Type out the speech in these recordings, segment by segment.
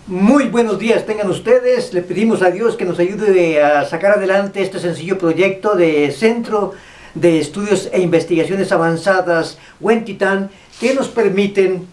Muy buenos días tengan ustedes. Le pedimos a Dios que nos ayude a sacar adelante este sencillo proyecto de Centro de Estudios e Investigaciones Avanzadas Huentitán, que nos permiten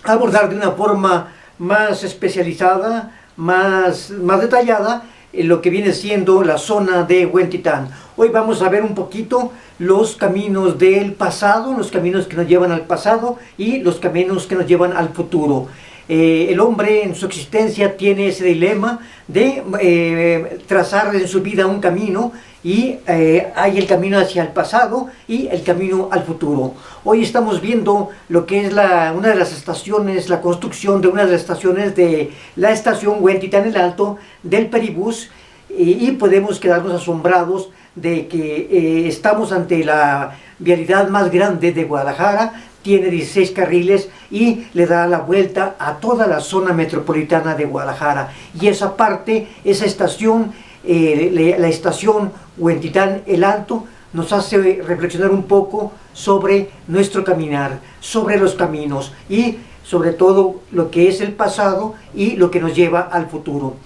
abordar de una forma más especializada, más detallada, lo que viene siendo la zona de Huentitán. Hoy vamos a ver un poquito los caminos del pasado, los caminos que nos llevan al pasado y los caminos que nos llevan al futuro. El hombre en su existencia tiene ese dilema de trazar en su vida un camino y hay el camino hacia el pasado y el camino al futuro. Hoy estamos viendo lo que es una de las estaciones, la construcción de una de las estaciones de la estación Huentitán el Alto del Peribús, y podemos quedarnos asombrados de que estamos ante la vialidad más grande de Guadalajara. Tiene 16 carriles y le da la vuelta a toda la zona metropolitana de Guadalajara. Y esa parte, esa estación, la estación Huentitán el Alto, nos hace reflexionar un poco sobre nuestro caminar, sobre los caminos y sobre todo lo que es el pasado y lo que nos lleva al futuro.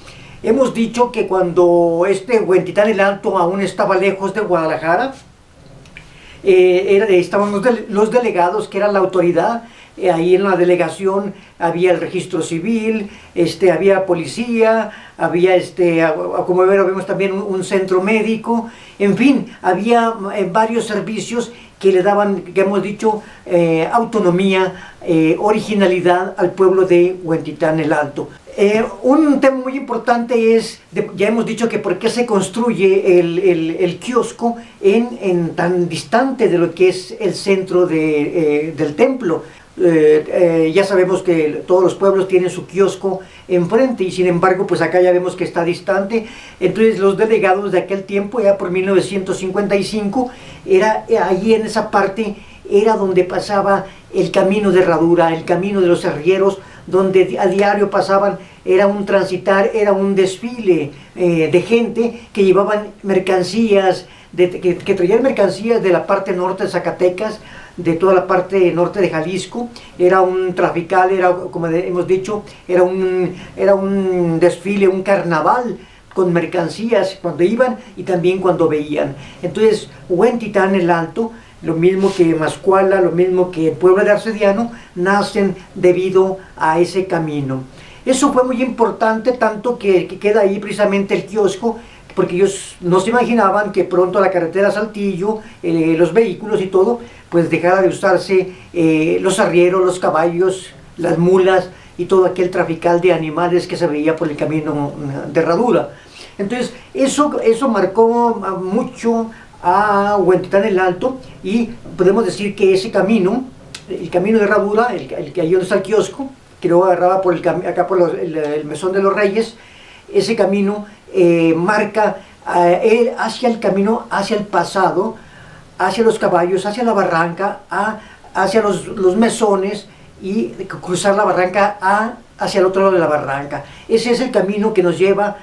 Hemos dicho que cuando Huentitán el Alto aún estaba lejos de Guadalajara, estaban los delegados, que era la autoridad. Ahí en la delegación había el registro civil, había policía, había como vemos también un centro médico, en fin, había varios servicios que le daban, que hemos dicho, autonomía, originalidad al pueblo de Huentitán el Alto. Un tema muy importante es, ya hemos dicho, que por qué se construye el kiosco tan distante de lo que es el centro del templo. Ya sabemos que todos los pueblos tienen su kiosco enfrente y sin embargo pues acá ya vemos que está distante. Entonces los delegados de aquel tiempo, ya por 1955, ahí en esa parte era donde pasaba el camino de herradura, el camino de los arrieros, donde a diario pasaban, era un transitar, era un desfile de gente que llevaban mercancías, que traían mercancías de la parte norte de Zacatecas, de toda la parte norte de Jalisco. Era un trafical, como hemos dicho, era un desfile, un carnaval con mercancías cuando iban y también cuando veían. Entonces Huentitán el Alto, lo mismo que Mascuala, lo mismo que Puebla de Arcediano, nacen debido a ese camino. Eso fue muy importante, tanto que queda ahí precisamente el kiosco, porque ellos no se imaginaban que pronto la carretera Saltillo, los vehículos y todo, pues dejara de usarse los arrieros, los caballos, las mulas y todo aquel trafical de animales que se veía por el camino de herradura. Entonces eso marcó mucho a Huentitán el Alto, y podemos decir que ese camino, el camino de herradura, el que ahí donde está el kiosco, que luego agarraba acá por el Mesón de los Reyes, ese camino marca hacia el camino, hacia el pasado, hacia los caballos, hacia la barranca, hacia los mesones, y cruzar la barranca hacia el otro lado de la barranca. Ese es el camino que nos lleva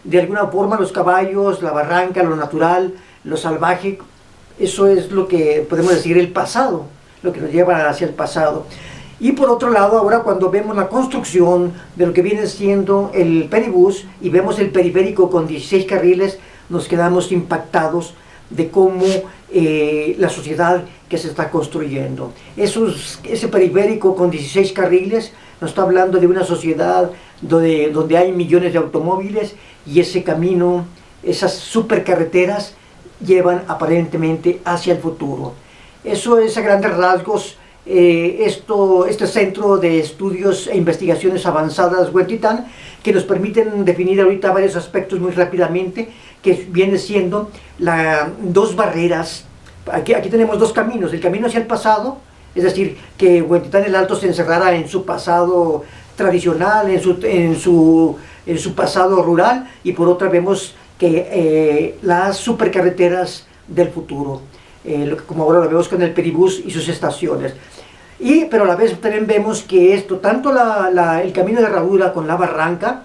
de alguna forma, los caballos, la barranca, lo natural, lo salvaje. Eso es lo que podemos decir el pasado, lo que nos lleva hacia el pasado. Y por otro lado, ahora cuando vemos la construcción de lo que viene siendo el Peribús y vemos el periférico con 16 carriles, nos quedamos impactados de cómo la sociedad que se está construyendo. Ese periférico con 16 carriles nos está hablando de una sociedad donde hay millones de automóviles, y ese camino, esas supercarreteras, llevan aparentemente hacia el futuro. Eso es a grandes rasgos este Centro de Estudios e Investigaciones Avanzadas Huentitán, que nos permiten definir ahorita varios aspectos muy rápidamente, que viene siendo dos barreras. Aquí tenemos dos caminos: el camino hacia el pasado, es decir, que Huentitán el Alto se encerrara en su pasado tradicional, en su pasado rural, y por otra vemos que las supercarreteras del futuro, como ahora lo vemos con el Peribús y sus estaciones. Pero a la vez también vemos que tanto el camino de herradura con la barranca,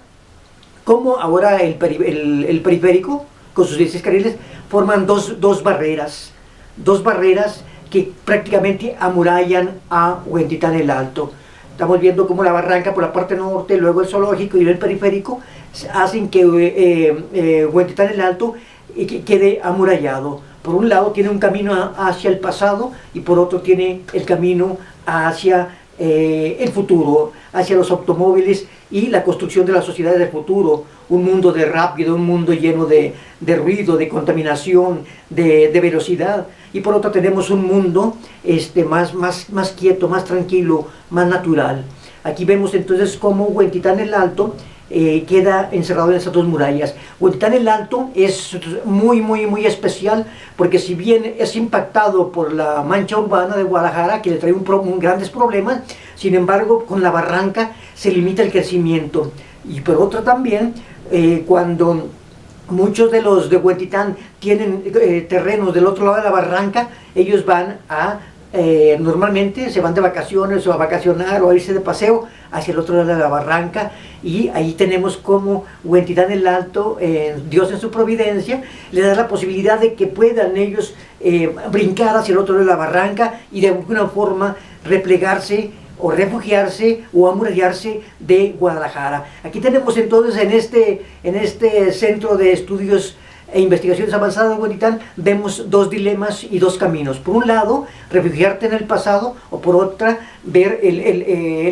como ahora el periférico con sus 16 carriles, forman dos barreras que prácticamente amurallan a Huentitán el Alto. Estamos viendo cómo la barranca por la parte norte, luego el zoológico y el periférico hacen que Huentitán el Alto quede amurallado. Por un lado tiene un camino hacia el pasado y por otro tiene el camino hacia el futuro, hacia los automóviles y la construcción de la sociedad del futuro, un mundo de rápido, un mundo lleno de ruido, de contaminación, de velocidad, y por otro tenemos un mundo más quieto, más tranquilo, más natural. Aquí vemos entonces cómo Huentitán el Alto queda encerrado en esas dos murallas. Huentitán el Alto es muy especial, porque si bien es impactado por la mancha urbana de Guadalajara, que le trae grandes problemas, sin embargo con la barranca se limita el crecimiento. Y por otro también, cuando muchos de los de Huentitán tienen terrenos del otro lado de la barranca, ellos van a normalmente se van de vacaciones o a vacacionar o a irse de paseo hacia el otro lado de la barranca, y ahí tenemos como Huentitán el Alto, Dios en su providencia, le da la posibilidad de que puedan ellos brincar hacia el otro lado de la barranca y de alguna forma replegarse o refugiarse o amurallarse de Guadalajara. Aquí tenemos entonces en este centro de estudios e investigaciones avanzadas de Huentitán, vemos dos dilemas y dos caminos. Por un lado, refugiarte en el pasado, o por otra, ver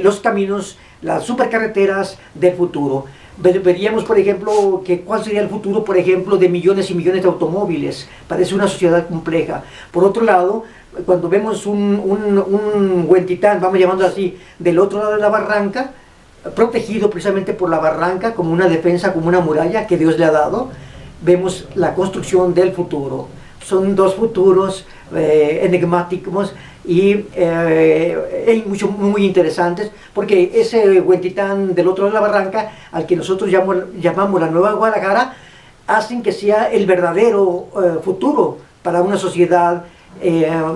los caminos, las supercarreteras del futuro. Veríamos, por ejemplo, cuál sería el futuro, por ejemplo, de millones y millones de automóviles. Parece una sociedad compleja. Por otro lado, cuando vemos un Huentitán, vamos llamando así, del otro lado de la barranca, protegido precisamente por la barranca, como una defensa, como una muralla que Dios le ha dado, vemos la construcción del futuro. Son dos futuros enigmáticos y muy interesantes, porque ese Huentitán del otro lado de la barranca, al que nosotros llamamos la Nueva Guadalajara, hacen que sea el verdadero futuro para una sociedad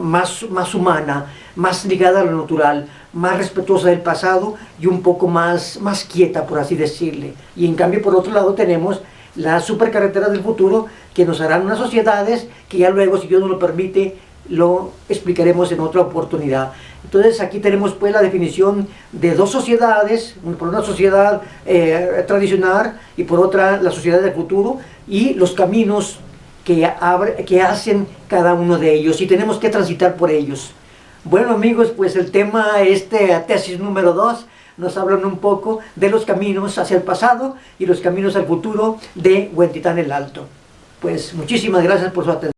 más humana, más ligada a lo natural, más respetuosa del pasado y un poco más quieta, por así decirle. Y en cambio, por otro lado, tenemos las supercarreteras del futuro, que nos harán unas sociedades que ya luego, si Dios nos lo permite, lo explicaremos en otra oportunidad. Entonces aquí tenemos pues la definición de dos sociedades, por una sociedad tradicional y por otra la sociedad del futuro, y los caminos que hacen cada uno de ellos, y tenemos que transitar por ellos. Bueno, amigos, pues el tema, tesis número 2, nos hablan un poco de los caminos hacia el pasado y los caminos al futuro de Huentitán el Alto. Pues muchísimas gracias por su atención.